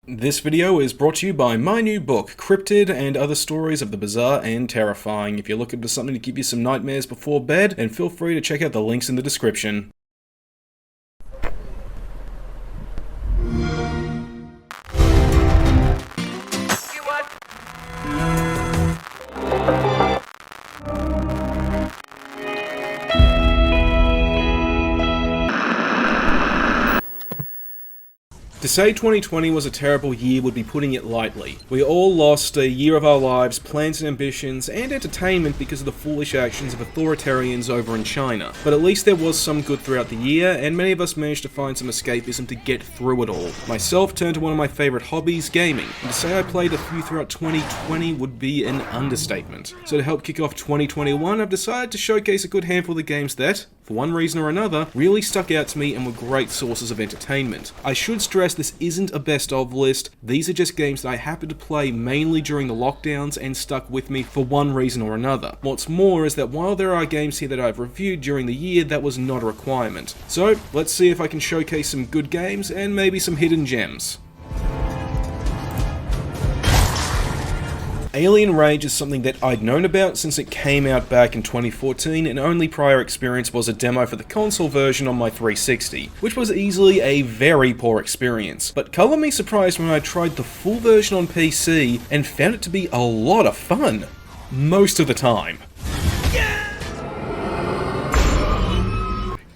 This video is brought to you by my new book, Cryptid and Other Stories of the Bizarre and Terrifying. If you're looking for something to give you some nightmares before bed, then feel free to check out the links in the description. To say 2020 was a terrible year would be putting it lightly. We all lost a year of our lives, plans and ambitions, and entertainment because of the foolish actions of authoritarians over in China. But at least there was some good throughout the year, and many of us managed to find some escapism to get through it all. Myself turned to one of my favourite hobbies, gaming, and to say I played a few throughout 2020 would be an understatement. So to help kick off 2021, I've decided to showcase a good handful of games that, for one reason or another, really stuck out to me and were great sources of entertainment. I should stress this isn't a best of list, these are just games that I happened to play mainly during the lockdowns and stuck with me for one reason or another. What's more is that while there are games here that I've reviewed during the year, that was not a requirement. So, let's see if I can showcase some good games and maybe some hidden gems. Alien Rage is something that I'd known about since it came out back in 2014, and only prior experience was a demo for the console version on my 360, which was easily a very poor experience. But color me surprised when I tried the full version on PC and found it to be a lot of fun. Most of the time.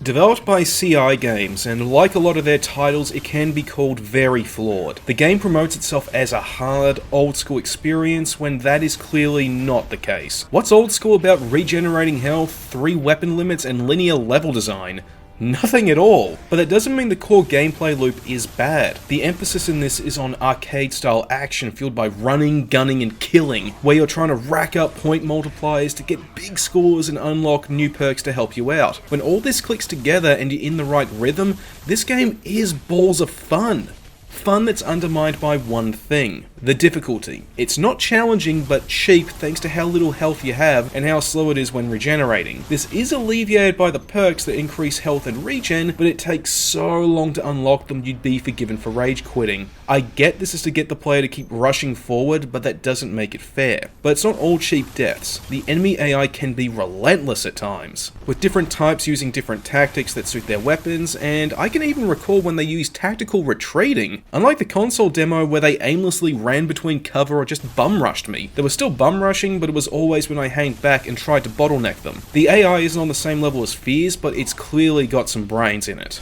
Developed by CI Games, and like a lot of their titles, it can be called very flawed. The game promotes itself as a hard, old-school experience when that is clearly not the case. What's old school about regenerating health, 3 weapon limits, and linear level design? Nothing at all. But that doesn't mean the core gameplay loop is bad. The emphasis in this is on arcade-style action fueled by running, gunning, and killing, where you're trying to rack up point multipliers to get big scores and unlock new perks to help you out. When all this clicks together and you're in the right rhythm, this game is balls of fun. Fun that's undermined by one thing: the difficulty. It's not challenging, but cheap thanks to how little health you have and how slow it is when regenerating. This is alleviated by the perks that increase health and regen, but it takes so long to unlock them you'd be forgiven for rage quitting. I get this is to get the player to keep rushing forward, but that doesn't make it fair. But it's not all cheap deaths. The enemy AI can be relentless at times, with different types using different tactics that suit their weapons, and I can even recall when they used tactical retreating. Unlike the console demo where they aimlessly ran between cover or just bum rushed me. They were still bum rushing, but it was always when I hanged back and tried to bottleneck them. The AI isn't on the same level as Fears, but it's clearly got some brains in it.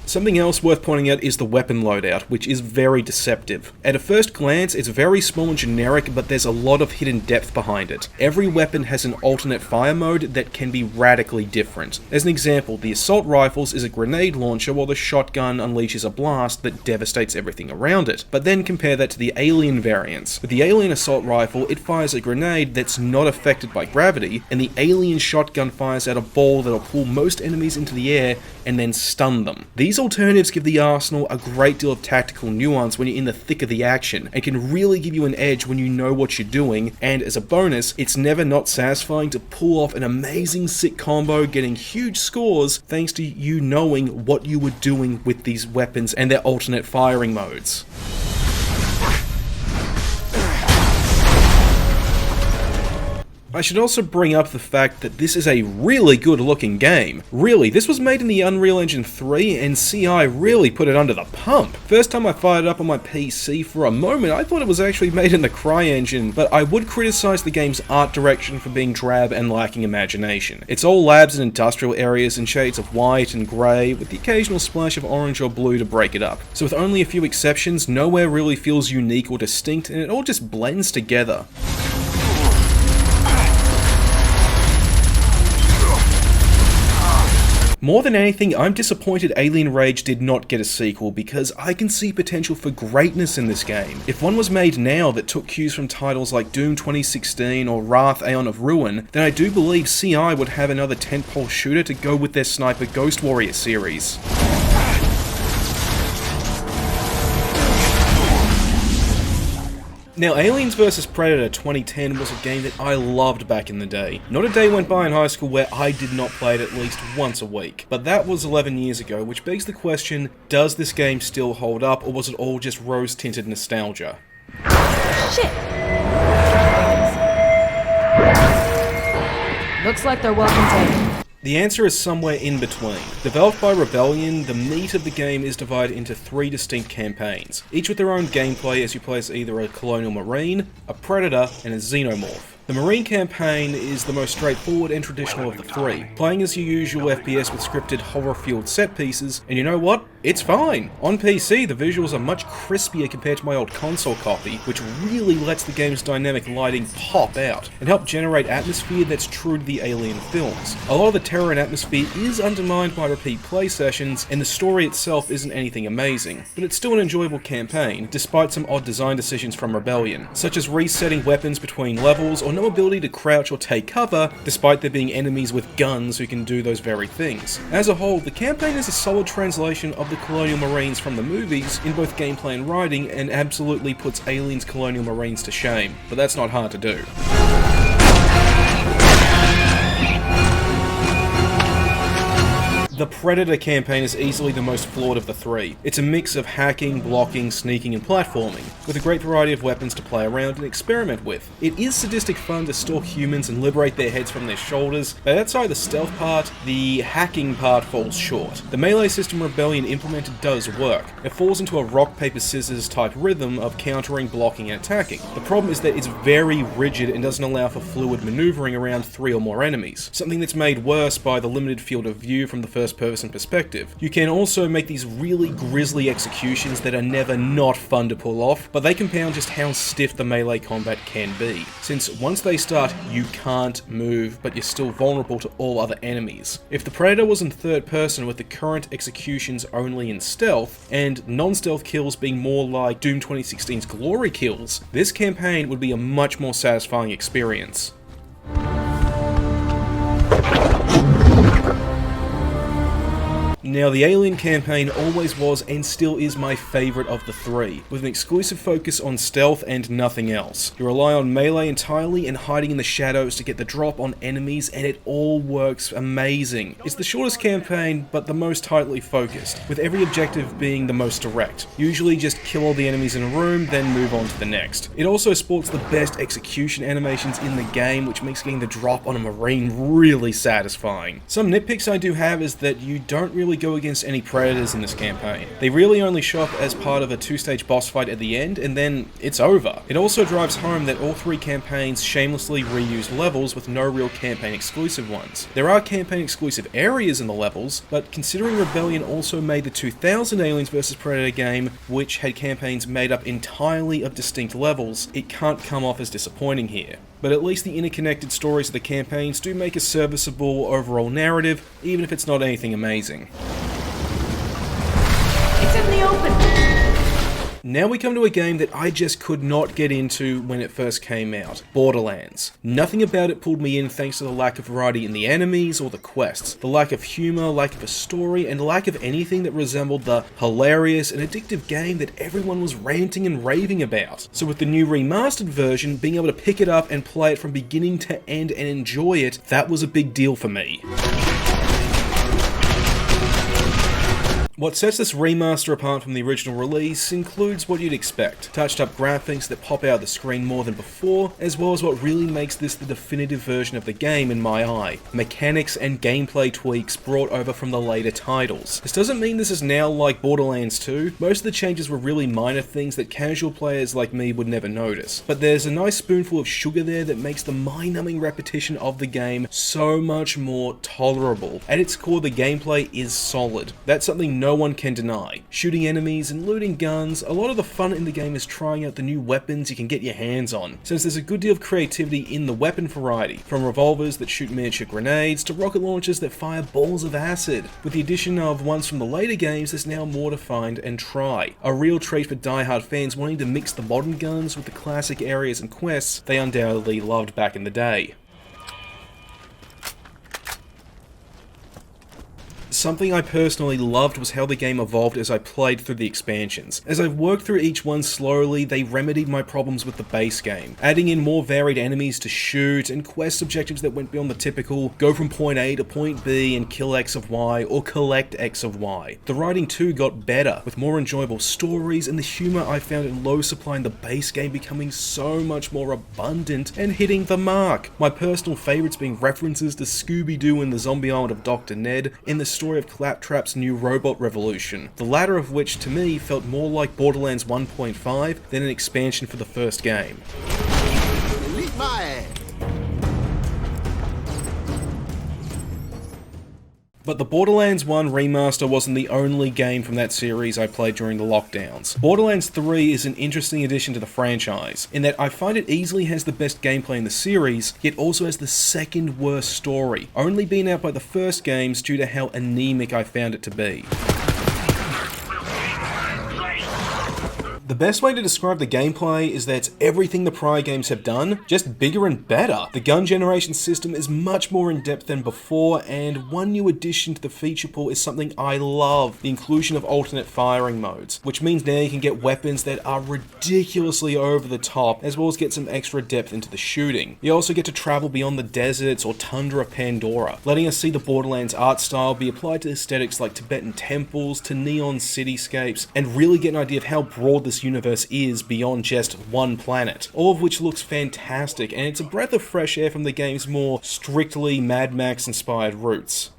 Something else worth pointing out is the weapon loadout, which is very deceptive. At a first glance, it's very small and generic, but there's a lot of hidden depth behind it. Every weapon has an alternate fire mode that can be radically different. As an example, the assault rifles is a grenade launcher, while the shotgun unleashes a blast that devastates everything around it. But then compare that to the alien variants. With the alien assault rifle, it fires a grenade that's not affected by gravity, and the alien shotgun fires out a ball that'll pull most enemies into the air and then stun them. These alternatives give the arsenal a great deal of tactical nuance when you're in the thick of the action, and can really give you an edge when you know what you're doing, and as a bonus, it's never not satisfying to pull off an amazing sick combo, getting huge scores thanks to you knowing what you were doing with these weapons and their alternate firing modes. I should also bring up the fact that this is a really good looking game. Really, this was made in the Unreal Engine 3 and CI really put it under the pump. First time I fired it up on my PC, for a moment I thought it was actually made in the CryEngine, but I would criticize the game's art direction for being drab and lacking imagination. It's all labs and industrial areas in shades of white and grey, with the occasional splash of orange or blue to break it up. So with only a few exceptions, nowhere really feels unique or distinct, and it all just blends together. More than anything, I'm disappointed Alien Rage did not get a sequel, because I can see potential for greatness in this game. If one was made now that took cues from titles like Doom 2016 or Wrath Aeon of Ruin, then I do believe CI would have another tentpole shooter to go with their Sniper Ghost Warrior series. Now, Aliens vs Predator 2010 was a game that I loved back in the day. Not a day went by in high school where I did not play it at least once a week. But that was 11 years ago, which begs the question, does this game still hold up, or was it all just rose-tinted nostalgia? Shit! Looks like they're well contained. The answer is somewhere in between. Developed by Rebellion, the meat of the game is divided into 3 distinct campaigns, each with their own gameplay as you play as either a Colonial Marine, a Predator, and a Xenomorph. The Marine campaign is the most straightforward and traditional of the 3, playing as your usual FPS with scripted horror-fueled set pieces, and you know what? It's fine! On PC, the visuals are much crispier compared to my old console copy, which really lets the game's dynamic lighting pop out, and help generate atmosphere that's true to the Alien films. A lot of the terror and atmosphere is undermined by repeat play sessions, and the story itself isn't anything amazing, but it's still an enjoyable campaign, despite some odd design decisions from Rebellion, such as resetting weapons between levels, or no ability to crouch or take cover, despite there being enemies with guns who can do those very things. As a whole, the campaign is a solid translation of the Colonial Marines from the movies in both gameplay and writing, and absolutely puts Aliens Colonial Marines to shame, but that's not hard to do. The Predator campaign is easily the most flawed of the 3. It's a mix of hacking, blocking, sneaking, and platforming, with a great variety of weapons to play around and experiment with. It is sadistic fun to stalk humans and liberate their heads from their shoulders, but outside the stealth part, the hacking part falls short. The melee system Rebellion implemented does work. It falls into a rock, paper, scissors type rhythm of countering, blocking, and attacking. The problem is that it's very rigid and doesn't allow for fluid maneuvering around 3 or more enemies, something that's made worse by the limited field of view from the first-person perspective. You can also make these really grisly executions that are never not fun to pull off, but they compound just how stiff the melee combat can be, since once they start, you can't move, but you're still vulnerable to all other enemies. If the Predator was in third person with the current executions only in stealth, and non-stealth kills being more like Doom 2016's glory kills, this campaign would be a much more satisfying experience. Now, the Alien campaign always was and still is my favourite of the 3, with an exclusive focus on stealth and nothing else. You rely on melee entirely and hiding in the shadows to get the drop on enemies, and it all works amazing. It's the shortest campaign, but the most tightly focused, with every objective being the most direct. Usually just kill all the enemies in a room, then move on to the next. It also sports the best execution animations in the game, which makes getting the drop on a Marine really satisfying. Some nitpicks I do have is that you don't really go against any Predators in this campaign. They really only show up as part of a 2-stage boss fight at the end, and then it's over. It also drives home that all 3 campaigns shamelessly reuse levels with no real campaign exclusive ones. There are campaign exclusive areas in the levels, but considering Rebellion also made the 2000 Aliens vs Predator game, which had campaigns made up entirely of distinct levels, it can't come off as disappointing here. But at least the interconnected stories of the campaigns do make a serviceable overall narrative, even if it's not anything amazing. It's in the open! Now we come to a game that I just could not get into when it first came out, Borderlands. Nothing about it pulled me in thanks to the lack of variety in the enemies or the quests, the lack of humour, lack of a story, and lack of anything that resembled the hilarious and addictive game that everyone was ranting and raving about. So with the new remastered version, being able to pick it up and play it from beginning to end and enjoy it, that was a big deal for me. What sets this remaster apart from the original release includes what you'd expect. Touched up graphics that pop out of the screen more than before, as well as what really makes this the definitive version of the game in my eye. Mechanics and gameplay tweaks brought over from the later titles. This doesn't mean this is now like Borderlands 2, most of the changes were really minor things that casual players like me would never notice. But there's a nice spoonful of sugar there that makes the mind-numbing repetition of the game so much more tolerable. At its core, the gameplay is solid. That's something no one can deny. Shooting enemies and looting guns, a lot of the fun in the game is trying out the new weapons you can get your hands on, since there's a good deal of creativity in the weapon variety, from revolvers that shoot miniature grenades to rocket launchers that fire balls of acid. With the addition of ones from the later games, there's now more to find and try. A real treat for die-hard fans wanting to mix the modern guns with the classic areas and quests they undoubtedly loved back in the day. something I personally loved was how the game evolved as I played through the expansions. As I worked through each one slowly, they remedied my problems with the base game, adding in more varied enemies to shoot, and quest objectives that went beyond the typical go from point A to point B and kill X of Y or collect X of Y. The writing too got better, with more enjoyable stories, and the humour I found in Low Supply and the base game becoming so much more abundant and hitting the mark. My personal favourites being references to Scooby-Doo and the Zombie Island of Dr. Ned, and the story of Claptrap's new robot revolution, the latter of which to me felt more like Borderlands 1.5 than an expansion for the first game. Delete my ass. But the Borderlands 1 remaster wasn't the only game from that series I played during the lockdowns. Borderlands 3 is an interesting addition to the franchise, in that I find it easily has the best gameplay in the series, yet also has the second worst story, only being out by the first games due to how anemic I found it to be. The best way to describe the gameplay is that it's everything the prior games have done, just bigger and better. The gun generation system is much more in depth than before, and one new addition to the feature pool is something I love, the inclusion of alternate firing modes, which means now you can get weapons that are ridiculously over the top, as well as get some extra depth into the shooting. You also get to travel beyond the deserts or tundra of Pandora, letting us see the Borderlands art style be applied to aesthetics like Tibetan temples to neon cityscapes, and really get an idea of how broad this universe is beyond just one planet, all of which looks fantastic, and it's a breath of fresh air from the game's more strictly Mad Max inspired roots.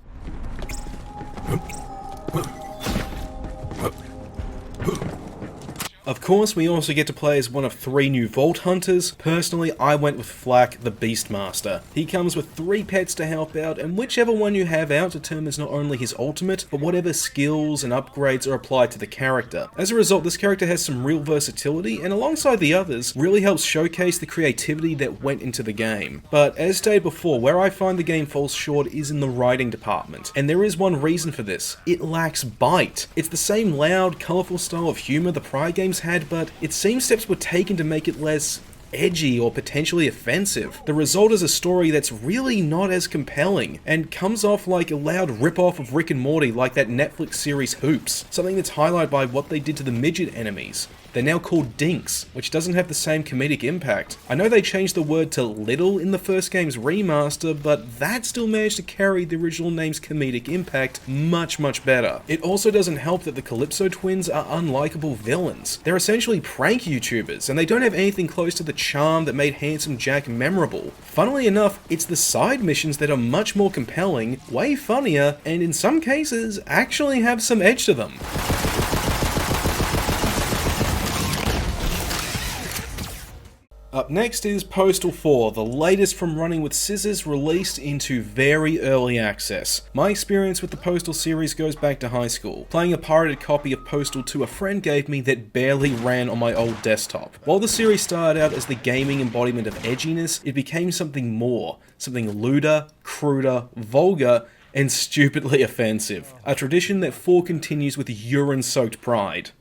Of course, we also get to play as one of 3 new Vault Hunters. Personally, I went with Flak, the Beastmaster. He comes with 3 pets to help out, and whichever one you have out determines not only his ultimate, but whatever skills and upgrades are applied to the character. As a result, this character has some real versatility, and alongside the others, really helps showcase the creativity that went into the game. But as stated before, where I find the game falls short is in the writing department, and there is one reason for this. It lacks bite. It's the same loud, colourful style of humour the prior games had, but it seems steps were taken to make it less edgy or potentially offensive. The result is a story that's really not as compelling, and comes off like a loud rip-off of Rick and Morty like that Netflix series Hoops, something that's highlighted by what they did to the midget enemies. They're now called dinks, which doesn't have the same comedic impact. I know they changed the word to little in the first game's remaster, but that still managed to carry the original name's comedic impact much better. It also doesn't help that the Calypso twins are unlikable villains. They're essentially prank YouTubers, and they don't have anything close to the charm that made Handsome Jack memorable. Funnily enough, it's the side missions that are much more compelling, way funnier, and in some cases, actually have some edge to them. Up next is Postal 4, the latest from Running with Scissors, released into very early access. My experience with the Postal series goes back to high school, playing a pirated copy of Postal 2 a friend gave me that barely ran on my old desktop. While the series started out as the gaming embodiment of edginess, it became something more, something lewder, cruder, vulgar, and stupidly offensive. A tradition that 4 continues with urine-soaked pride.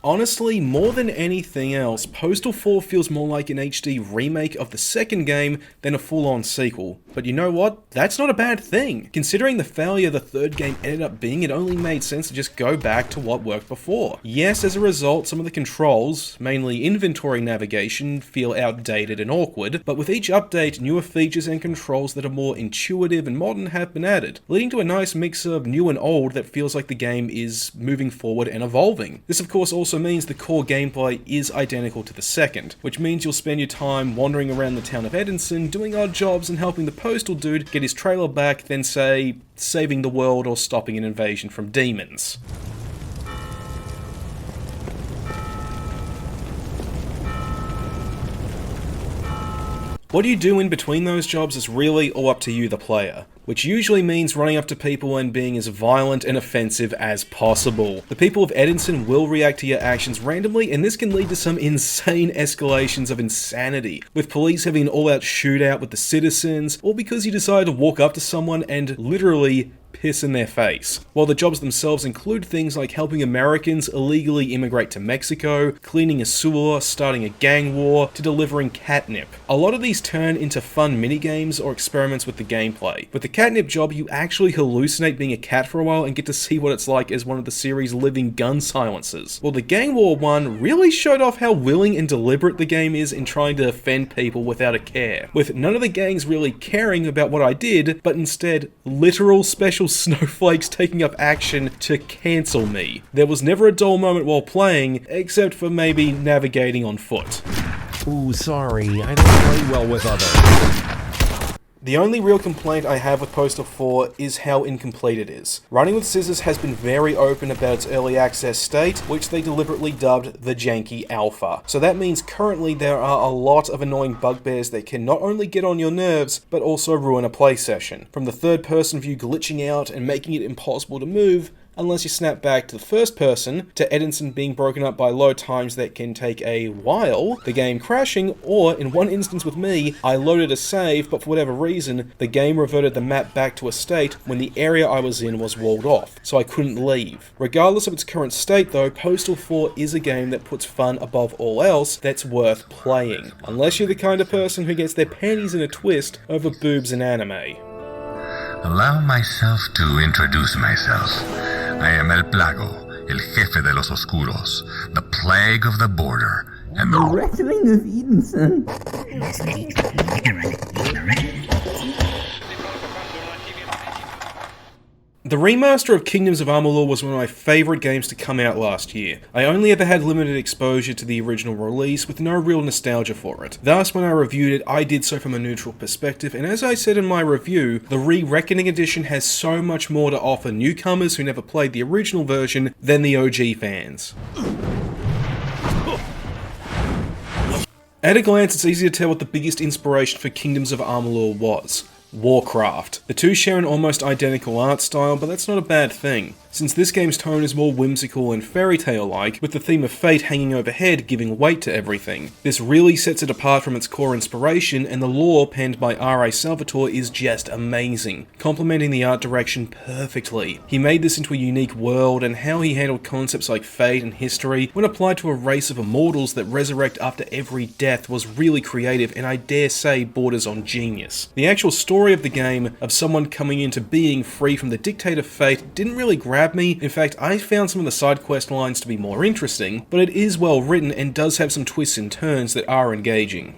Honestly, more than anything else, Postal 4 feels more like an HD remake of the second game than a full-on sequel. But you know what? That's not a bad thing. Considering the failure the third game ended up being, it only made sense to just go back to what worked before. Yes, as a result, some of the controls, mainly inventory navigation, feel outdated and awkward, but with each update, newer features and controls that are more intuitive and modern have been added, leading to a nice mix of new and old that feels like the game is moving forward and evolving. This of course also means the core gameplay is identical to the second, which means you'll spend your time wandering around the town of Edison, doing odd jobs and helping the postal dude get his trailer back, then say, saving the world or stopping an invasion from demons. What you do in between those jobs is really all up to you, the player, which usually means running up to people and being as violent and offensive as possible. The people of Edison will react to your actions randomly, and this can lead to some insane escalations of insanity, with police having an all-out shootout with the citizens, or because you decide to walk up to someone and literally piss in their face, while the jobs themselves include things like helping Americans illegally immigrate to Mexico, cleaning a sewer, starting a gang war, to delivering catnip. A lot of these turn into fun minigames or experiments with the gameplay. With the catnip job, you actually hallucinate being a cat for a while and get to see what it's like as one of the series' living gun silencers. Well, the gang war one really showed off how willing and deliberate the game is in trying to offend people without a care, with none of the gangs really caring about what I did, but instead literal special snowflakes taking up action to cancel me. There was never a dull moment while playing, except for maybe navigating on foot. Ooh, sorry, I don't play well with others. The only real complaint I have with Postal 4 is how incomplete it is. Running with Scissors has been very open about its early access state, which they deliberately dubbed the Janky Alpha. So that means currently there are a lot of annoying bugbears that can not only get on your nerves, but also ruin a play session. From the third person view glitching out and making it impossible to move, unless you snap back to the first person, to Edison being broken up by load times that can take a while, the game crashing, or in one instance with me, I loaded a save, but for whatever reason, the game reverted the map back to a state when the area I was in was walled off, so I couldn't leave. Regardless of its current state though, Postal 4 is a game that puts fun above all else that's worth playing, unless you're the kind of person who gets their panties in a twist over boobs and anime. Allow myself to introduce myself. I am El Plago, el jefe de los oscuros, the plague of the border, and the Reckoning of Edenson. The remaster of Kingdoms of Amalur was one of my favourite games to come out last year. I only ever had limited exposure to the original release with no real nostalgia for it. Thus, when I reviewed it, I did so from a neutral perspective, and as I said in my review, the Re-Reckoning edition has so much more to offer newcomers who never played the original version than the OG fans. At a glance, it's easy to tell what the biggest inspiration for Kingdoms of Amalur was. Warcraft. The two share an almost identical art style, but that's not a bad thing, since this game's tone is more whimsical and fairy tale-like, with the theme of fate hanging overhead giving weight to everything. This really sets it apart from its core inspiration, and the lore penned by R.A. Salvatore is just amazing, complementing the art direction perfectly. He made this into a unique world, and how he handled concepts like fate and history when applied to a race of immortals that resurrect after every death was really creative, and I dare say borders on genius. The actual story of the game, of someone coming into being free from the dictate of fate, didn't really grab me. In fact, I found some of the side quest lines to be more interesting, but it is well written and does have some twists and turns that are engaging.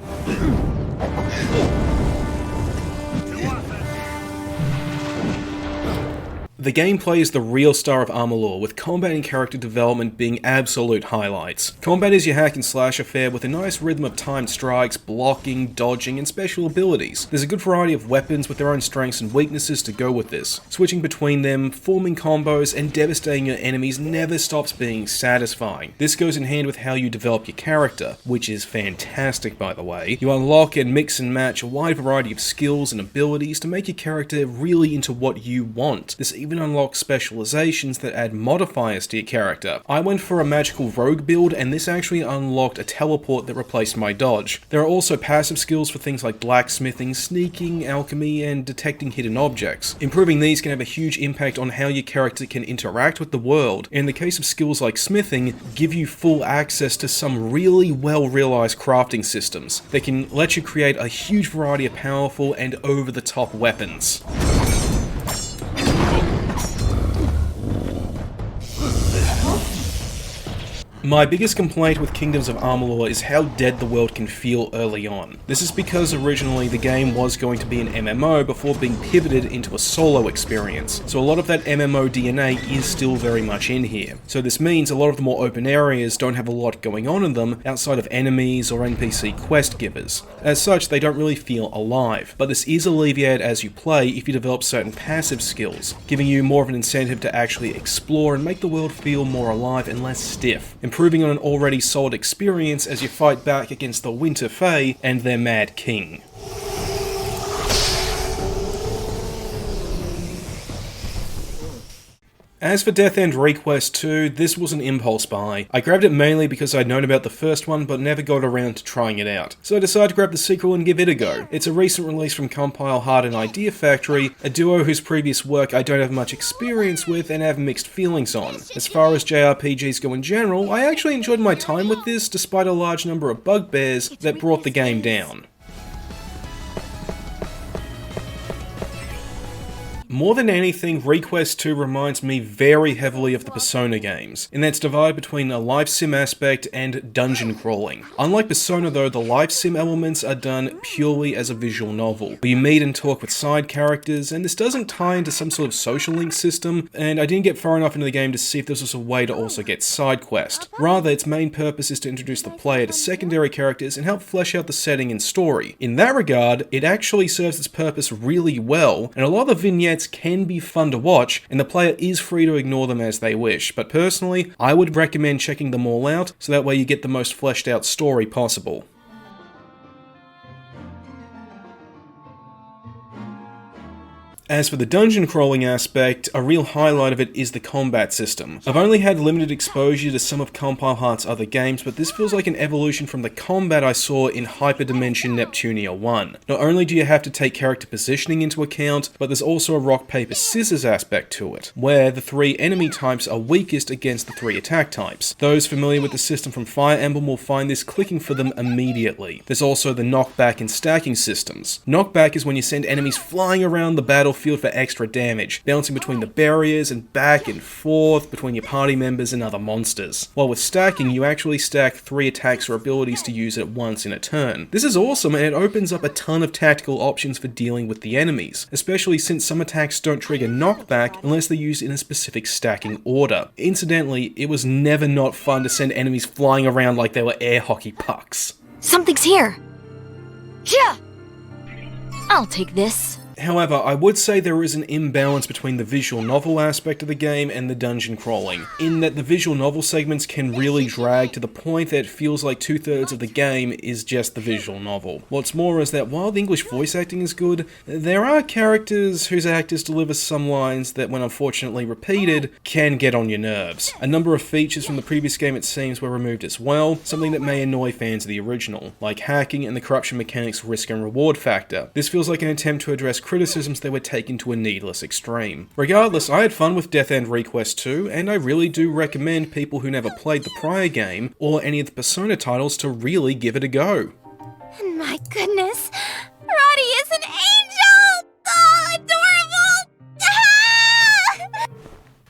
The gameplay is the real star of Amalur, with combat and character development being absolute highlights. Combat is your hack and slash affair with a nice rhythm of timed strikes, blocking, dodging, and special abilities. There's a good variety of weapons with their own strengths and weaknesses to go with this. Switching between them, forming combos, and devastating your enemies never stops being satisfying. This goes in hand with how you develop your character, which is fantastic by the way. You unlock and mix and match a wide variety of skills and abilities to make your character really into what you want. This even unlock specializations that add modifiers to your character. I went for a magical rogue build, and this actually unlocked a teleport that replaced my dodge. There are also passive skills for things like blacksmithing, sneaking, alchemy, and detecting hidden objects. Improving these can have a huge impact on how your character can interact with the world. In the case of skills like smithing, give you full access to some really well realized crafting systems that can let you create a huge variety of powerful and over-the-top weapons. My biggest complaint with Kingdoms of Amalur is how dead the world can feel early on. This is because originally the game was going to be an MMO before being pivoted into a solo experience, so a lot of that MMO DNA is still very much in here. So this means a lot of the more open areas don't have a lot going on in them outside of enemies or NPC quest givers. As such, they don't really feel alive, but this is alleviated as you play if you develop certain passive skills, giving you more of an incentive to actually explore and make the world feel more alive and less stiff, improving on an already solid experience as you fight back against the Winter Fae and their Mad King. As for Death End Request 2, this was an impulse buy. I grabbed it mainly because I'd known about the first one but never got around to trying it out. So I decided to grab the sequel and give it a go. It's a recent release from Compile Heart and Idea Factory, a duo whose previous work I don't have much experience with and have mixed feelings on. As far as JRPGs go in general, I actually enjoyed my time with this despite a large number of bugbears that brought the game down. More than anything, Request 2 reminds me very heavily of the Persona games, in that it's divided between a life sim aspect and dungeon crawling. Unlike Persona though, the life sim elements are done purely as a visual novel, where you meet and talk with side characters, and this doesn't tie into some sort of social link system, and I didn't get far enough into the game to see if this was a way to also get side quest. Rather, its main purpose is to introduce the player to secondary characters and help flesh out the setting and story. In that regard, it actually serves its purpose really well, and a lot of the vignettes can be fun to watch, and the player is free to ignore them as they wish, but personally, I would recommend checking them all out, so that way you get the most fleshed out story possible. As for the dungeon crawling aspect, a real highlight of it is the combat system. I've only had limited exposure to some of Compile Heart's other games, but this feels like an evolution from the combat I saw in Hyperdimension Neptunia 1. Not only do you have to take character positioning into account, but there's also a rock, paper, scissors aspect to it, where the 3 enemy types are weakest against the 3 attack types. Those familiar with the system from Fire Emblem will find this clicking for them immediately. There's also the knockback and stacking systems. Knockback is when you send enemies flying around the battlefield for extra damage, bouncing between the barriers and back and forth between your party members and other monsters. While with stacking, you actually stack 3 attacks or abilities to use at once in a turn. This is awesome, and it opens up a ton of tactical options for dealing with the enemies, especially since some attacks don't trigger knockback unless they're used in a specific stacking order. Incidentally, it was never not fun to send enemies flying around like they were air hockey pucks. Something's here. Yeah. I'll take this. However, I would say there is an imbalance between the visual novel aspect of the game and the dungeon crawling, in that the visual novel segments can really drag to the point that it feels like 2/3 of the game is just the visual novel. What's more is that while the English voice acting is good, there are characters whose actors deliver some lines that, when unfortunately repeated, can get on your nerves. A number of features from the previous game, it seems, were removed as well, something that may annoy fans of the original, like hacking and the corruption mechanics risk and reward factor. This feels like an attempt to address criticisms that were taken to a needless extreme. Regardless, I had fun with Death End Request 2, and I really do recommend people who never played the prior game, or any of the Persona titles, to really give it a go. My goodness, Roddy is an angel! Oh, adorable! Ah!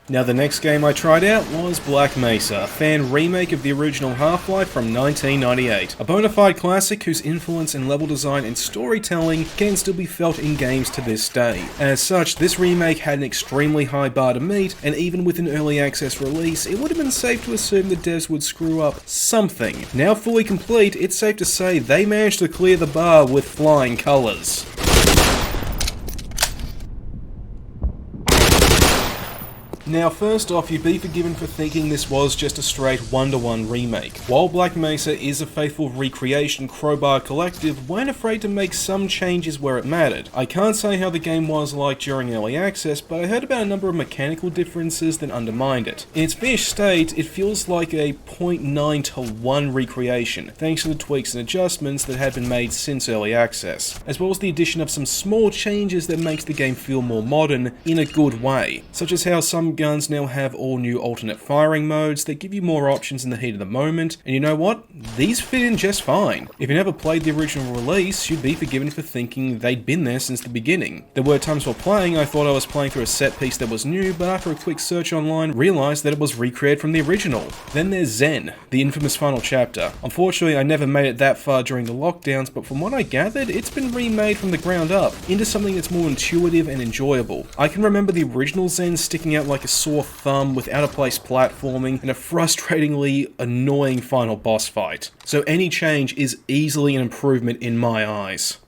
Now the next game I tried out was Black Mesa, a fan remake of the original Half-Life from 1998. A bona fide classic whose influence in level design and storytelling can still be felt in games to this day. As such, this remake had an extremely high bar to meet, and even with an early access release, it would have been safe to assume the devs would screw up something. Now fully complete, it's safe to say they managed to clear the bar with flying colours. Now first off, you'd be forgiven for thinking this was just a straight 1-to-1 remake. While Black Mesa is a faithful recreation, Crowbar Collective weren't afraid to make some changes where it mattered. I can't say how the game was like during early access, but I heard about a number of mechanical differences that undermined it. In its finished state, it feels like a 0.9-to-1 recreation, thanks to the tweaks and adjustments that had been made since early access, as well as the addition of some small changes that makes the game feel more modern in a good way, such as how some guns now have all new alternate firing modes that give you more options in the heat of the moment, and you know what? These fit in just fine. If you never played the original release, you'd be forgiven for thinking they'd been there since the beginning. There were times while playing I thought I was playing through a set piece that was new, but after a quick search online, realised that it was recreated from the original. Then there's Zen, the infamous final chapter. Unfortunately, I never made it that far during the lockdowns, but from what I gathered, it's been remade from the ground up into something that's more intuitive and enjoyable. I can remember the original Zen sticking out like a sore thumb with out-of-place platforming and a frustratingly annoying final boss fight. So any change is easily an improvement in my eyes.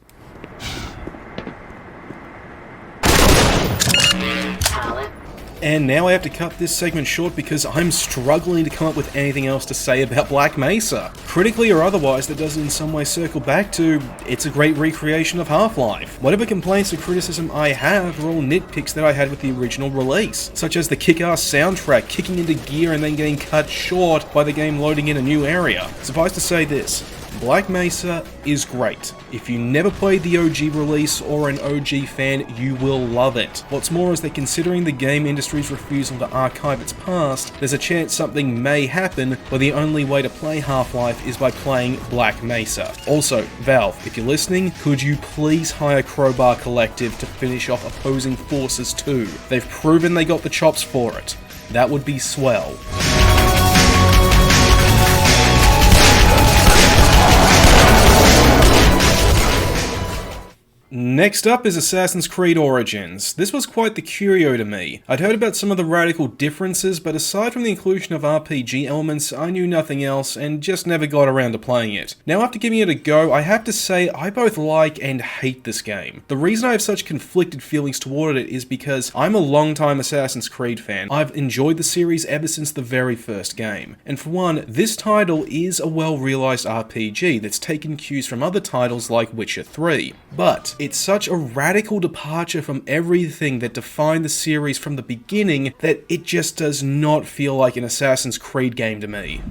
And now I have to cut this segment short because I'm struggling to come up with anything else to say about Black Mesa. Critically or otherwise, that does in some way circle back to, it's a great recreation of Half-Life. Whatever complaints or criticism I have are all nitpicks that I had with the original release, such as the kick-ass soundtrack kicking into gear and then getting cut short by the game loading in a new area. Suffice to say this, Black Mesa is great. If you never played the OG release or an OG fan, you will love it. What's more is that considering the game industry's refusal to archive its past, there's a chance something may happen where the only way to play Half-Life is by playing Black Mesa. Also, Valve, if you're listening, could you please hire Crowbar Collective to finish off Opposing Forces 2? They've proven they got the chops for it. That would be swell. Next up is Assassin's Creed Origins. This was quite the curio to me. I'd heard about some of the radical differences, but aside from the inclusion of RPG elements, I knew nothing else and just never got around to playing it. Now after giving it a go, I have to say I both like and hate this game. The reason I have such conflicted feelings toward it is because I'm a long-time Assassin's Creed fan. I've enjoyed the series ever since the very first game. And for one, this title is a well-realized RPG that's taken cues from other titles like Witcher 3. But it's such a radical departure from everything that defined the series from the beginning that it just does not feel like an Assassin's Creed game to me.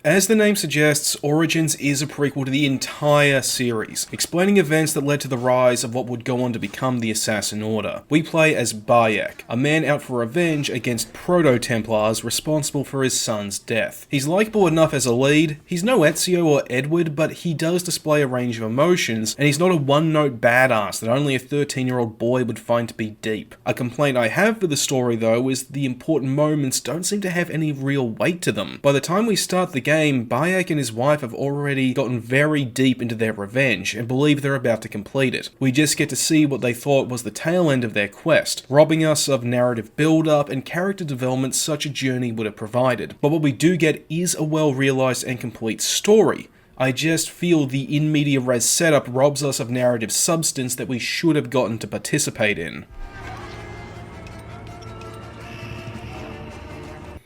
As the name suggests, Origins is a prequel to the entire series, explaining events that led to the rise of what would go on to become the Assassin Order. We play as Bayek, a man out for revenge against Proto-Templars responsible for his son's death. He's likable enough as a lead, he's no Ezio or Edward, but he does display a range of emotions, and he's not a one-note badass that only a 13-year-old boy would find to be deep. A complaint I have for the story though is the important moments don't seem to have any real weight to them. By the time we start the game, Bayek and his wife have already gotten very deep into their revenge and believe they're about to complete it. We just get to see what they thought was the tail end of their quest, robbing us of narrative build-up and character development such a journey would have provided. But what we do get is a well-realized and complete story. I just feel the in media res setup robs us of narrative substance that we should have gotten to participate in.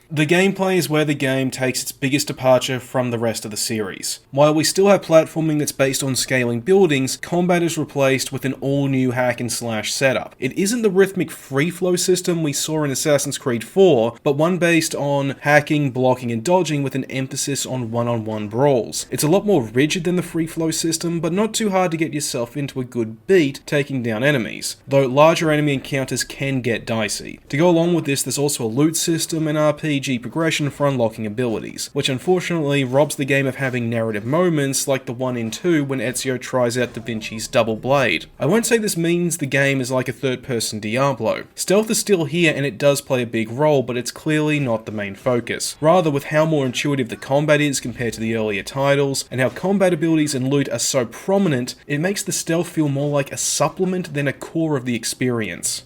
The gameplay is where the game takes its biggest departure from the rest of the series. While we still have platforming that's based on scaling buildings, combat is replaced with an all-new hack-and-slash setup. It isn't the rhythmic free-flow system we saw in Assassin's Creed 4, but one based on hacking, blocking, and dodging with an emphasis on one-on-one brawls. It's a lot more rigid than the free-flow system, but not too hard to get yourself into a good beat taking down enemies, though larger enemy encounters can get dicey. To go along with this, there's also a loot system and RPG progression for unlocking abilities, which unfortunately robs the game of having narrative moments like the one in 2 when Ezio tries out Da Vinci's double blade. I won't say this means the game is like a third-person Diablo. Stealth is still here and it does play a big role, but it's clearly not the main focus. Rather, with how more intuitive the combat is compared to the earlier titles, and how combat abilities and loot are so prominent, it makes the stealth feel more like a supplement than a core of the experience.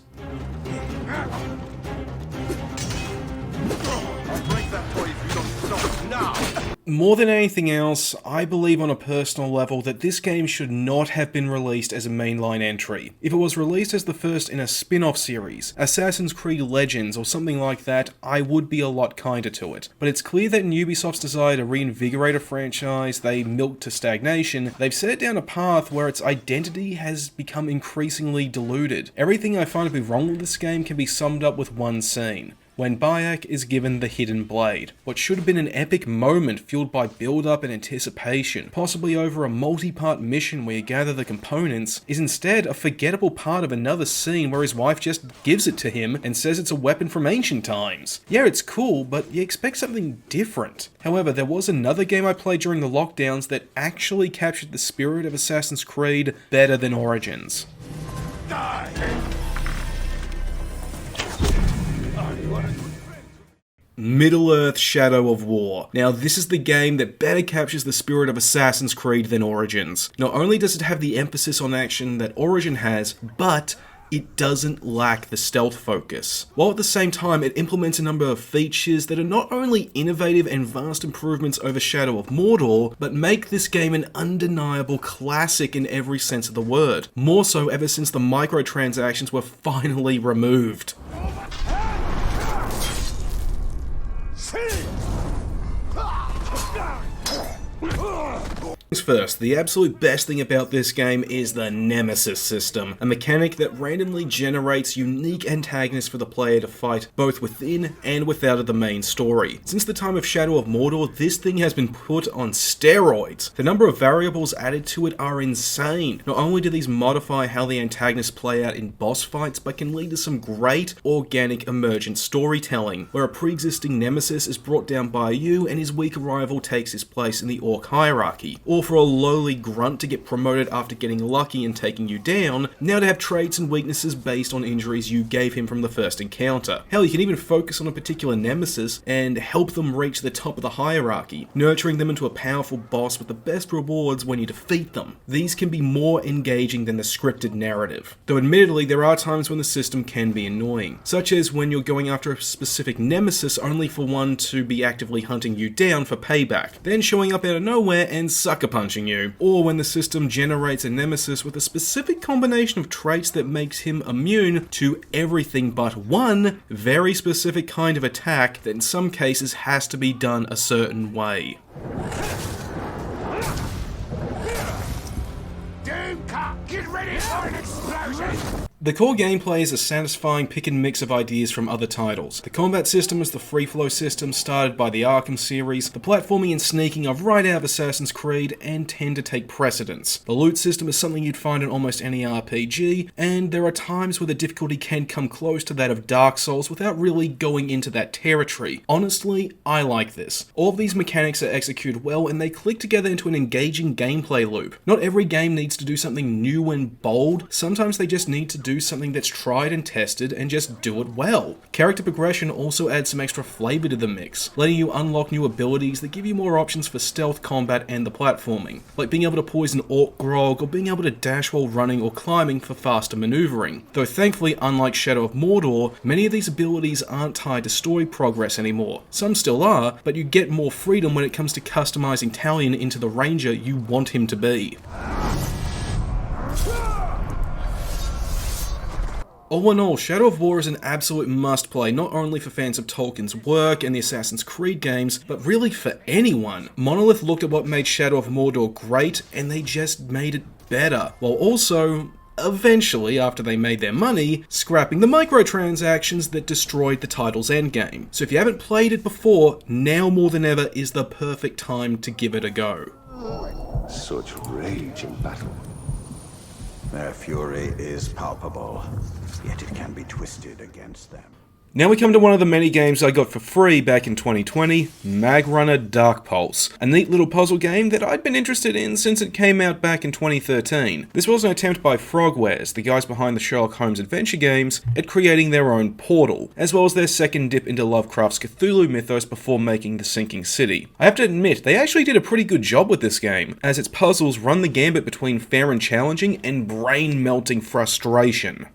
More than anything else, I believe on a personal level that this game should not have been released as a mainline entry. If it was released as the first in a spin-off series, Assassin's Creed Legends or something like that, I would be a lot kinder to it. But it's clear that in Ubisoft's desire to reinvigorate a franchise they milked to stagnation, they've set it down a path where its identity has become increasingly diluted. Everything I find to be wrong with this game can be summed up with one scene. When Bayek is given the Hidden Blade. What should have been an epic moment fueled by build-up and anticipation, possibly over a multi-part mission where you gather the components, is instead a forgettable part of another scene where his wife just gives it to him and says it's a weapon from ancient times. Yeah, it's cool, but you expect something different. However, there was another game I played during the lockdowns that actually captured the spirit of Assassin's Creed better than Origins. Middle-earth: Shadow of War. Now, this is the game that better captures the spirit of Assassin's Creed than Origins. Not only does it have the emphasis on action that Origin has, but it doesn't lack the stealth focus, while at the same time it implements a number of features that are not only innovative and vast improvements over Shadow of Mordor, but make this game an undeniable classic in every sense of the word, more so ever since the microtransactions were finally removed. First, the absolute best thing about this game is the Nemesis system, a mechanic that randomly generates unique antagonists for the player to fight both within and without of the main story. Since the time of Shadow of Mordor, this thing has been put on steroids. The number of variables added to it are insane. Not only do these modify how the antagonists play out in boss fights, but can lead to some great organic emergent storytelling, where a pre-existing nemesis is brought down by you and his weaker rival takes his place in the orc hierarchy, or for a lowly grunt to get promoted after getting lucky and taking you down, now to have traits and weaknesses based on injuries you gave him from the first encounter. Hell, you can even focus on a particular nemesis and help them reach the top of the hierarchy, nurturing them into a powerful boss with the best rewards when you defeat them. These can be more engaging than the scripted narrative, though admittedly there are times when the system can be annoying, such as when you're going after a specific nemesis only for one to be actively hunting you down for payback, then showing up out of nowhere and sucker punching you, or when the system generates a nemesis with a specific combination of traits that makes him immune to everything but one very specific kind of attack that in some cases has to be done a certain way. Get ready for an explosion! The core gameplay is a satisfying pick and mix of ideas from other titles. The combat system is the free flow system started by the Arkham series. The platforming and sneaking are right out of Assassin's Creed and tend to take precedence. The loot system is something you'd find in almost any RPG, and there are times where the difficulty can come close to that of Dark Souls without really going into that territory. Honestly, I like this. All of these mechanics are executed well and they click together into an engaging gameplay loop. Not every game needs to do something new and bold, sometimes they just need to do something that's tried and tested and just do it well. Character progression also adds some extra flavor to the mix, letting you unlock new abilities that give you more options for stealth combat and the platforming, like being able to poison Orc Grog or being able to dash while running or climbing for faster maneuvering. Though thankfully, unlike Shadow of Mordor, many of these abilities aren't tied to story progress anymore. Some still are, but you get more freedom when it comes to customizing Talion into the ranger you want him to be. All in all, Shadow of War is an absolute must-play, not only for fans of Tolkien's work and the Assassin's Creed games, but really for anyone. Monolith looked at what made Shadow of Mordor great, and they just made it better, while also, eventually, after they made their money, scrapping the microtransactions that destroyed the title's endgame. So if you haven't played it before, now more than ever is the perfect time to give it a go. Such rage in battle. Their fury is palpable, yet it can be twisted against them. Now we come to one of the many games I got for free back in 2020, Mag Runner Dark Pulse, a neat little puzzle game that I'd been interested in since it came out back in 2013. This was an attempt by Frogwares, the guys behind the Sherlock Holmes adventure games, at creating their own Portal, as well as their second dip into Lovecraft's Cthulhu mythos before making The Sinking City. I have to admit, they actually did a pretty good job with this game, as its puzzles run the gambit between fair and challenging and brain-melting frustration.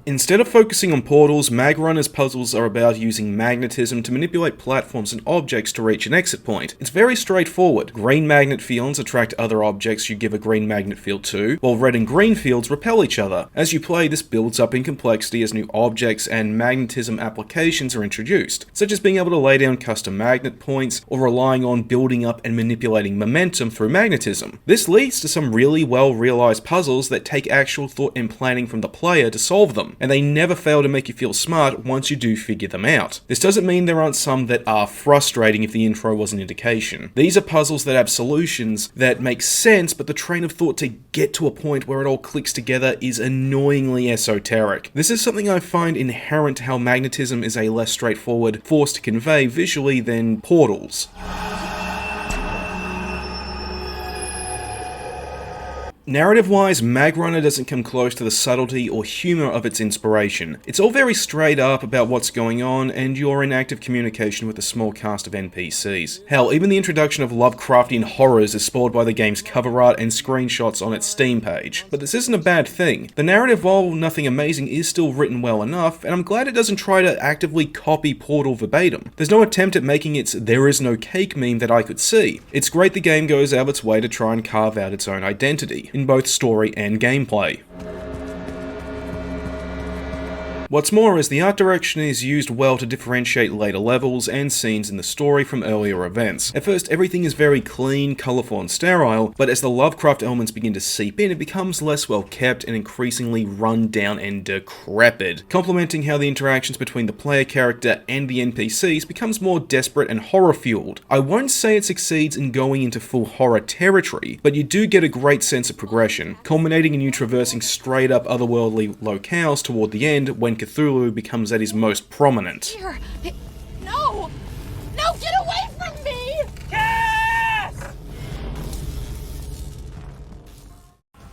Instead of focusing on portals, Mag Runner's puzzles are about using magnetism to manipulate platforms and objects to reach an exit point. It's very straightforward. Green magnet fields attract other objects you give a green magnet field to, while red and green fields repel each other. As you play, this builds up in complexity as new objects and magnetism applications are introduced, such as being able to lay down custom magnet points, or relying on building up and manipulating momentum through magnetism. This leads to some really well realized puzzles that take actual thought and planning from the player to solve them, and they never fail to make you feel smart once you do figure them out. This doesn't mean there aren't some that are frustrating if the intro was an indication. These are puzzles that have solutions that make sense, but the train of thought to get to a point where it all clicks together is annoyingly esoteric. This is something I find inherent to how magnetism is a less straightforward force to convey visually than portals. Narrative-wise, Mag Runner doesn't come close to the subtlety or humour of its inspiration. It's all very straight up about what's going on, and you're in active communication with a small cast of NPCs. Hell, even the introduction of Lovecraftian horrors is spoiled by the game's cover art and screenshots on its Steam page. But this isn't a bad thing. The narrative, while nothing amazing, is still written well enough, and I'm glad it doesn't try to actively copy Portal verbatim. There's no attempt at making its "there is no cake" meme that I could see. It's great the game goes out of its way to try and carve out its own identity in both story and gameplay. What's more is the art direction is used well to differentiate later levels and scenes in the story from earlier events. At first, everything is very clean, colourful and sterile, but as the Lovecraft elements begin to seep in, it becomes less well kept and increasingly run down and decrepit, complementing how the interactions between the player character and the NPCs becomes more desperate and horror-fueled. I won't say it succeeds in going into full horror territory, but you do get a great sense of progression, culminating in you traversing straight up otherworldly locales toward the end when Cthulhu becomes at his most prominent. Here. No! No, get away from me!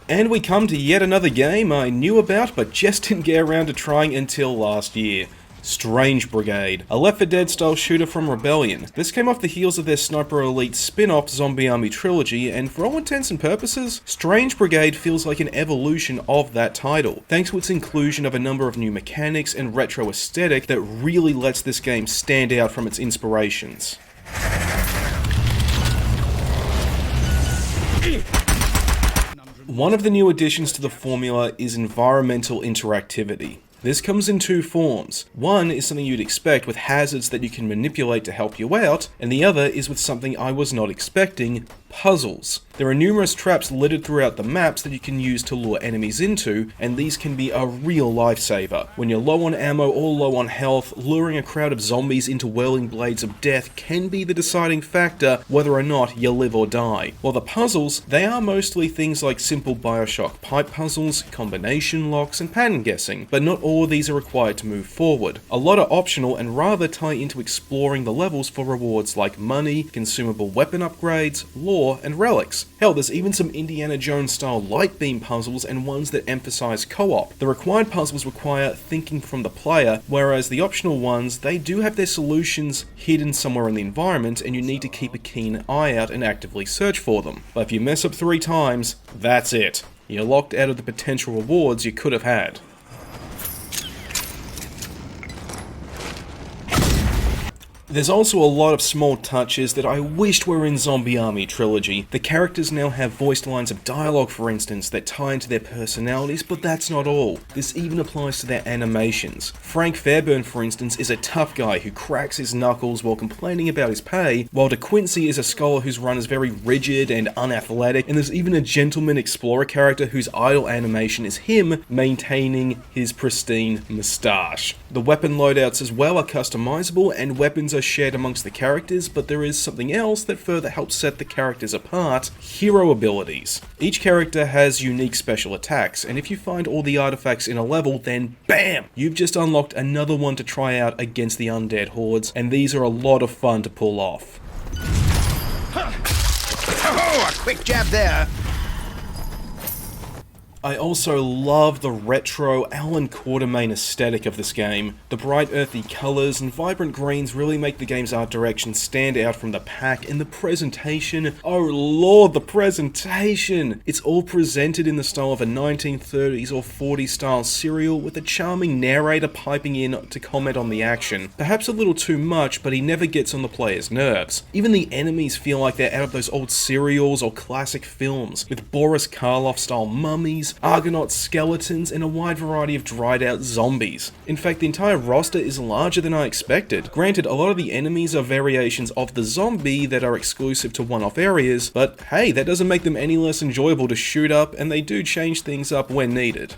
And we come to yet another game I knew about but just didn't get around to trying until last year. Strange Brigade, a Left 4 Dead style shooter from Rebellion. This came off the heels of their Sniper Elite spin-off Zombie Army trilogy, and for all intents and purposes, Strange Brigade feels like an evolution of that title, thanks to its inclusion of a number of new mechanics and retro aesthetic that really lets this game stand out from its inspirations. One of the new additions to the formula is environmental interactivity. This comes in two forms. One is something you'd expect with hazards that you can manipulate to help you out, and the other is with something I was not expecting: puzzles. There are numerous traps littered throughout the maps that you can use to lure enemies into, and these can be a real lifesaver. When you're low on ammo or low on health, luring a crowd of zombies into whirling blades of death can be the deciding factor whether or not you live or die. While the puzzles, they are mostly things like simple Bioshock pipe puzzles, combination locks, and pattern guessing, but not all of these are required to move forward. A lot are optional and rather tie into exploring the levels for rewards like money, consumable weapon upgrades, lore, and relics. Hell, there's even some Indiana Jones style light beam puzzles and ones that emphasize co-op. The required puzzles require thinking from the player, whereas the optional ones, they do have their solutions hidden somewhere in the environment and you need to keep a keen eye out and actively search for them. But if you mess up 3 times, that's it. You're locked out of the potential rewards you could have had. There's also a lot of small touches that I wished were in Zombie Army Trilogy. The characters now have voiced lines of dialogue, for instance, that tie into their personalities, but that's not all. This even applies to their animations. Frank Fairburn, for instance, is a tough guy who cracks his knuckles while complaining about his pay, while De Quincey is a scholar whose run is very rigid and unathletic, and there's even a gentleman explorer character whose idle animation is him maintaining his pristine moustache. The weapon loadouts as well are customizable, and weapons are shared amongst the characters, but there is something else that further helps set the characters apart: hero abilities. Each character has unique special attacks, and if you find all the artifacts in a level, then BAM! You've just unlocked another one to try out against the undead hordes, and these are a lot of fun to pull off. Oh, a quick jab there. I also love the retro Alan Quatermain aesthetic of this game. The bright earthy colours and vibrant greens really make the game's art direction stand out from the pack, and the presentation, oh lord, the presentation! It's all presented in the style of a 1930s or 40s style serial with a charming narrator piping in to comment on the action. Perhaps a little too much, but he never gets on the player's nerves. Even the enemies feel like they're out of those old serials or classic films, with Boris Karloff style mummies, Argonaut skeletons, and a wide variety of dried out zombies. In fact, the entire roster is larger than I expected. Granted, a lot of the enemies are variations of the zombie that are exclusive to one-off areas, but hey, that doesn't make them any less enjoyable to shoot up, and they do change things up when needed.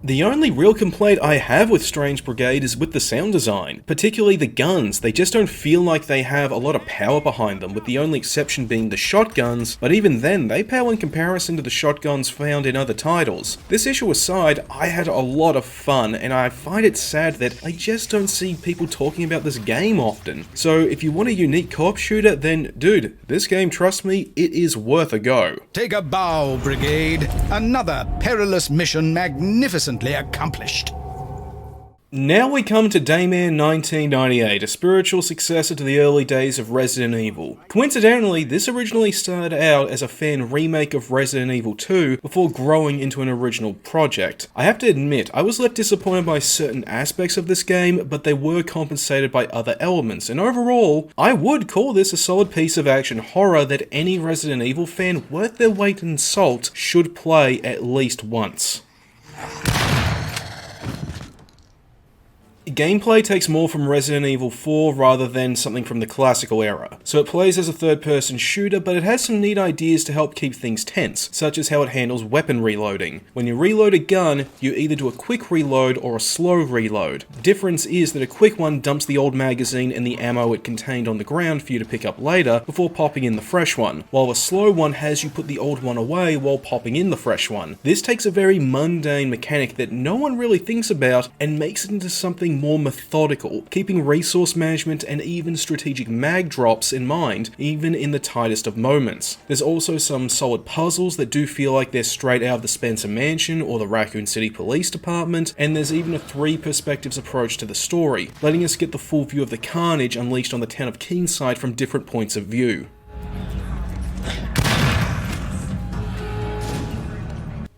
The only real complaint I have with Strange Brigade is with the sound design, particularly the guns. They just don't feel like they have a lot of power behind them, with the only exception being the shotguns, but even then, they pale in comparison to the shotguns found in other titles. This issue aside, I had a lot of fun, and I find it sad that I just don't see people talking about this game often. So if you want a unique co-op shooter, then dude, this game, trust me, it is worth a go. Take a bow, Brigade. Another perilous mission magnificently accomplished. Now we come to Dayman 1998, a spiritual successor to the early days of Resident Evil. Coincidentally, this originally started out as a fan remake of Resident Evil 2 before growing into an original project. I have to admit, I was left disappointed by certain aspects of this game, but they were compensated by other elements, and overall, I would call this a solid piece of action horror that any Resident Evil fan worth their weight in salt should play at least once. Gameplay takes more from Resident Evil 4 rather than something from the classical era. So it plays as a third-person shooter, but it has some neat ideas to help keep things tense, such as how it handles weapon reloading. When you reload a gun, you either do a quick reload or a slow reload. The difference is that a quick one dumps the old magazine and the ammo it contained on the ground for you to pick up later before popping in the fresh one, while a slow one has you put the old one away while popping in the fresh one. This takes a very mundane mechanic that no one really thinks about and makes it into something more methodical, keeping resource management and even strategic mag drops in mind, even in the tightest of moments. There's also some solid puzzles that do feel like they're straight out of the Spencer Mansion or the Raccoon City Police Department, and there's even a three perspectives approach to the story, letting us get the full view of the carnage unleashed on the town of Keenside from different points of view.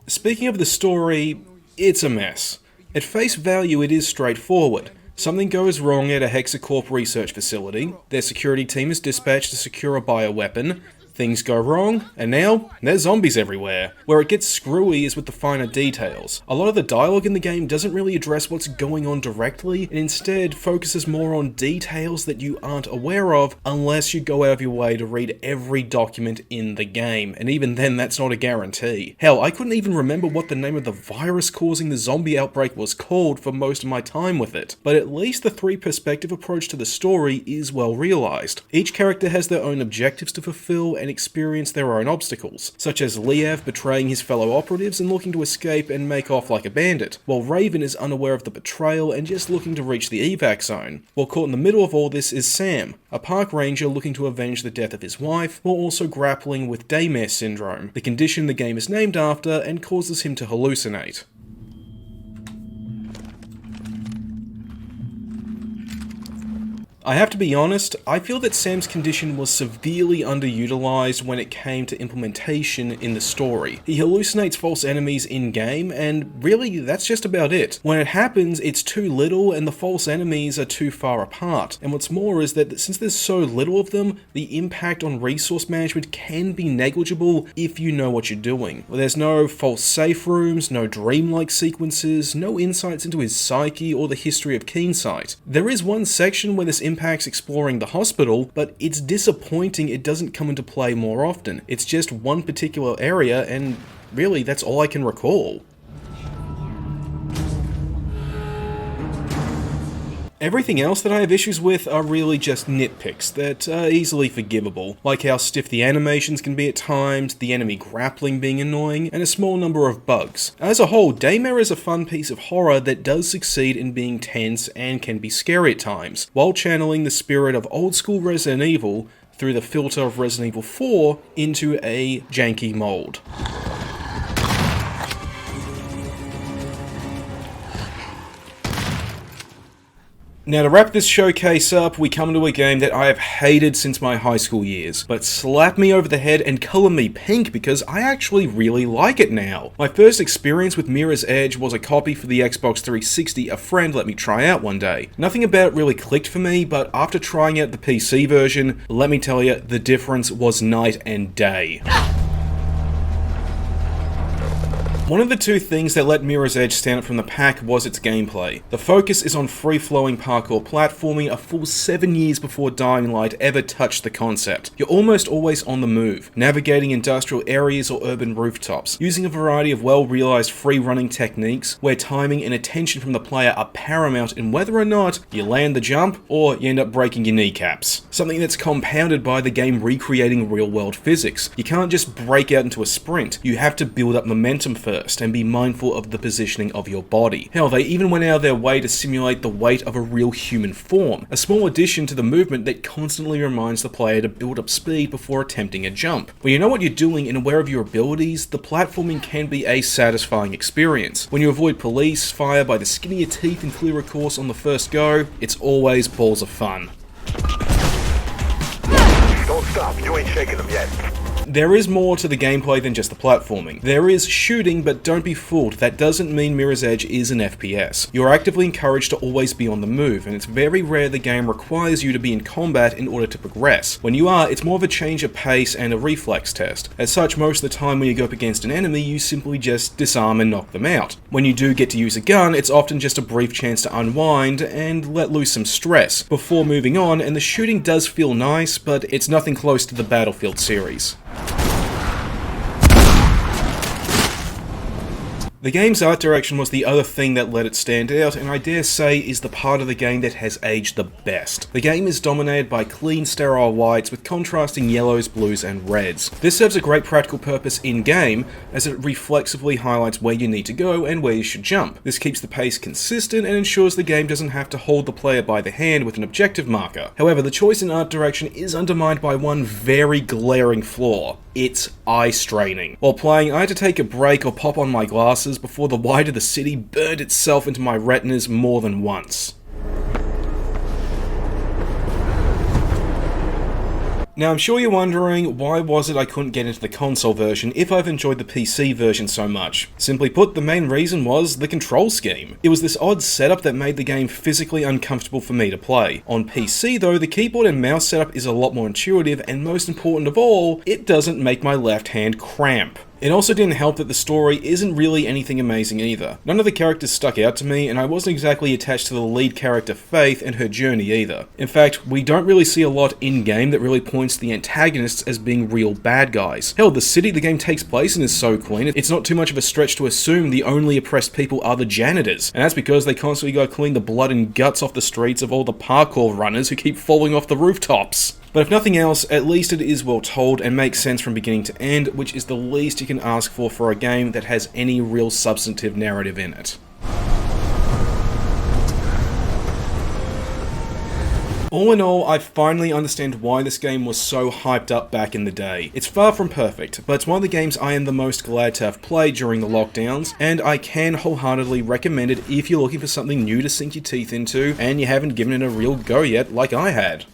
Speaking of the story, it's a mess. At face value, it is straightforward. Something goes wrong at a Hexacorp research facility, their security team is dispatched to secure a bioweapon, things go wrong, and now, there's zombies everywhere. Where it gets screwy is with the finer details. A lot of the dialogue in the game doesn't really address what's going on directly, and instead focuses more on details that you aren't aware of unless you go out of your way to read every document in the game, and even then that's not a guarantee. Hell, I couldn't even remember what the name of the virus causing the zombie outbreak was called for most of my time with it, but at least the three perspective approach to the story is well realized. Each character has their own objectives to fulfill and experience their own obstacles, such as Liev betraying his fellow operatives and looking to escape and make off like a bandit, while Raven is unaware of the betrayal and just looking to reach the evac zone. While caught in the middle of all this is Sam, a park ranger looking to avenge the death of his wife, while also grappling with Daymare syndrome, the condition the game is named after and causes him to hallucinate. I have to be honest, I feel that Sam's condition was severely underutilized when it came to implementation in the story. He hallucinates false enemies in-game, and really, that's just about it. When it happens, it's too little and the false enemies are too far apart. And what's more is that since there's so little of them, the impact on resource management can be negligible if you know what you're doing. There's no false safe rooms, no dreamlike sequences, no insights into his psyche or the history of Keenside. There is one section where this impacts exploring the hospital, but it's disappointing it doesn't come into play more often. It's just one particular area, and really that's all I can recall. Everything else that I have issues with are really just nitpicks that are easily forgivable, like how stiff the animations can be at times, the enemy grappling being annoying, and a small number of bugs. As a whole, Daymare is a fun piece of horror that does succeed in being tense and can be scary at times, while channeling the spirit of old school Resident Evil through the filter of Resident Evil 4 into a janky mold. Now to wrap this showcase up, we come to a game that I have hated since my high school years, but slap me over the head and colour me pink because I actually really like it now. My first experience with Mirror's Edge was a copy for the Xbox 360 a friend let me try out one day. Nothing about it really clicked for me, but after trying out the PC version, let me tell you, the difference was night and day. One of the two things that let Mirror's Edge stand out from the pack was its gameplay. The focus is on free-flowing parkour platforming a full 7 years before Dying Light ever touched the concept. You're almost always on the move, navigating industrial areas or urban rooftops, using a variety of well-realized free-running techniques where timing and attention from the player are paramount in whether or not you land the jump or you end up breaking your kneecaps. Something that's compounded by the game recreating real-world physics. You can't just break out into a sprint, you have to build up momentum first and be mindful of the positioning of your body. Hell, they even went out of their way to simulate the weight of a real human form, a small addition to the movement that constantly reminds the player to build up speed before attempting a jump. When you know what you're doing and aware of your abilities, the platforming can be a satisfying experience. When you avoid police, fire by the skin of your teeth and clear a course on the first go, it's always balls of fun. Don't stop, you ain't shaking them yet. There is more to the gameplay than just the platforming. There is shooting, but don't be fooled, that doesn't mean Mirror's Edge is an FPS. You're actively encouraged to always be on the move, and it's very rare the game requires you to be in combat in order to progress. When you are, it's more of a change of pace and a reflex test. As such, most of the time when you go up against an enemy, you simply just disarm and knock them out. When you do get to use a gun, it's often just a brief chance to unwind and let loose some stress before moving on, and the shooting does feel nice, but it's nothing close to the Battlefield series. The game's art direction was the other thing that let it stand out, and I dare say is the part of the game that has aged the best. The game is dominated by clean, sterile whites with contrasting yellows, blues, and reds. This serves a great practical purpose in-game, as it reflexively highlights where you need to go and where you should jump. This keeps the pace consistent and ensures the game doesn't have to hold the player by the hand with an objective marker. However, the choice in art direction is undermined by one very glaring flaw. It's eye-straining. While playing, I had to take a break or pop on my glasses before the white of the city burned itself into my retinas more than once. Now, I'm sure you're wondering, why was it I couldn't get into the console version if I've enjoyed the PC version so much? Simply put, the main reason was the control scheme. It was this odd setup that made the game physically uncomfortable for me to play. On PC though, the keyboard and mouse setup is a lot more intuitive, and most important of all, it doesn't make my left hand cramp. It also didn't help that the story isn't really anything amazing either. None of the characters stuck out to me, and I wasn't exactly attached to the lead character Faith and her journey either. In fact, we don't really see a lot in-game that really points to the antagonists as being real bad guys. Hell, the city the game takes place in is so clean, it's not too much of a stretch to assume the only oppressed people are the janitors, and that's because they constantly go clean the blood and guts off the streets of all the parkour runners who keep falling off the rooftops. But if nothing else, at least it is well told and makes sense from beginning to end, which is the least you can ask for a game that has any real substantive narrative in it. All in all, I finally understand why this game was so hyped up back in the day. It's far from perfect, but it's one of the games I am the most glad to have played during the lockdowns, and I can wholeheartedly recommend it if you're looking for something new to sink your teeth into and you haven't given it a real go yet like I had.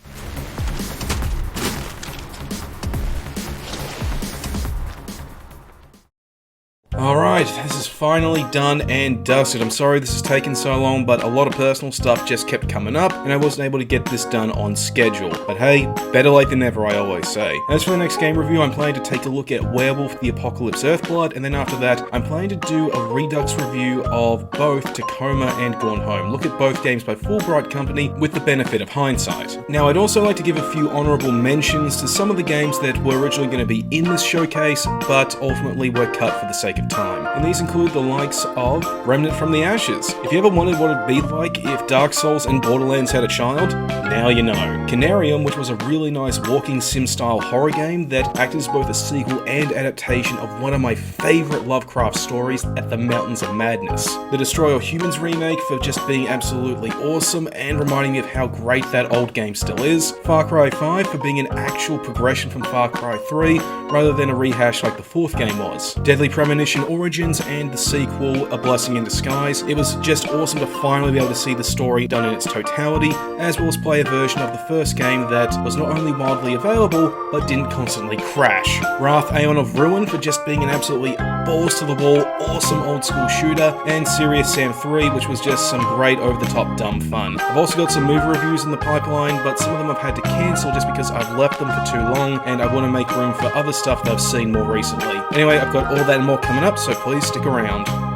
Alright, this is finally done and dusted. I'm sorry this has taken so long, but a lot of personal stuff just kept coming up, and I wasn't able to get this done on schedule. But hey, better late than never, I always say. As for the next game review, I'm planning to take a look at Werewolf the Apocalypse Earthblood, and then after that, I'm planning to do a Redux review of both Tacoma and Gone Home. Look at both games by Fullbright Company with the benefit of hindsight. Now, I'd also like to give a few honourable mentions to some of the games that were originally going to be in this showcase, but ultimately were cut for the sake of time. And these include the likes of Remnant from the Ashes. If you ever wondered what it'd be like if Dark Souls and Borderlands had a child, now you know. Canarium, which was a really nice walking sim-style horror game that acted as both a sequel and adaptation of one of my favourite Lovecraft stories, At the Mountains of Madness. The Destroy All Humans remake for just being absolutely awesome and reminding me of how great that old game still is. Far Cry 5 for being an actual progression from Far Cry 3 rather than a rehash like the fourth game was. Deadly Premonition Origins and the sequel, A Blessing in Disguise. It was just awesome to finally be able to see the story done in its totality, as well as play a version of the first game that was not only wildly available, but didn't constantly crash. Wrath Aeon of Ruin for just being an absolutely balls-to-the-wall, awesome old-school shooter, and Serious Sam 3, which was just some great over-the-top dumb fun. I've also got some movie reviews in the pipeline, but some of them I've had to cancel just because I've left them for too long, and I want to make room for other stuff that I've seen more recently. Anyway, I've got all that and more coming up, so please please stick around.